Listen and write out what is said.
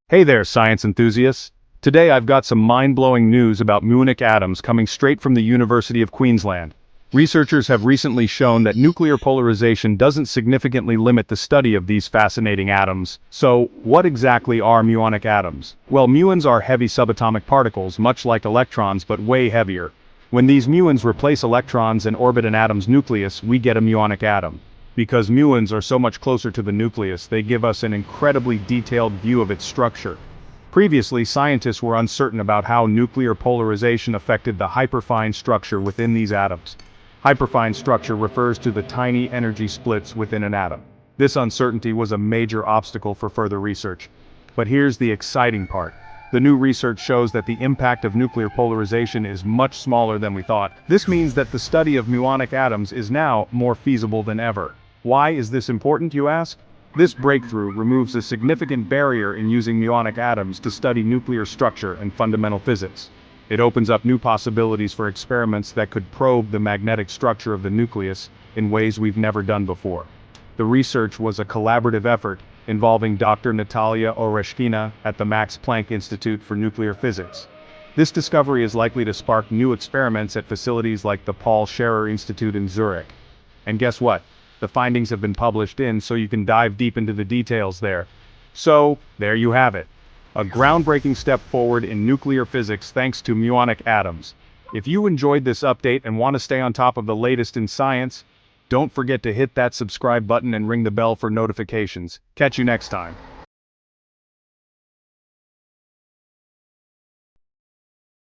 Hey there, science enthusiasts! Today I've got some mind-blowing news about muonic atoms coming straight from the University of Queensland. Researchers have recently shown that nuclear polarization doesn't significantly limit the study of these fascinating atoms. So, what exactly are muonic atoms? Well, muons are heavy subatomic particles, much like electrons but way heavier. When these muons replace electrons and orbit an atom's nucleus, we get a muonic atom. Because muons are so much closer to the nucleus, they give us an incredibly detailed view of its structure. Previously, scientists were uncertain about how nuclear polarization affected the hyperfine structure within these atoms. Hyperfine structure refers to the tiny energy splits within an atom. This uncertainty was a major obstacle for further research. But here's the exciting part. The new research shows that the impact of nuclear polarization is much smaller than we thought. This means that the study of muonic atoms is now more feasible than ever. Why is this important, you ask? This breakthrough removes a significant barrier in using muonic atoms to study nuclear structure and fundamental physics. It opens up new possibilities for experiments that could probe the magnetic structure of the nucleus in ways we've never done before. The research was a collaborative effort involving Dr. Natalia Oreshkina at the Max Planck Institute for Nuclear Physics. This discovery is likely to spark new experiments at facilities like the Paul Scherrer Institute in Zurich. And guess what? The findings have been published so you can dive deep into the details there. So, there you have it. A groundbreaking step forward in nuclear physics thanks to muonic atoms. If you enjoyed this update and want to stay on top of the latest in science, don't forget to hit that subscribe button and ring the bell for notifications. Catch you next time.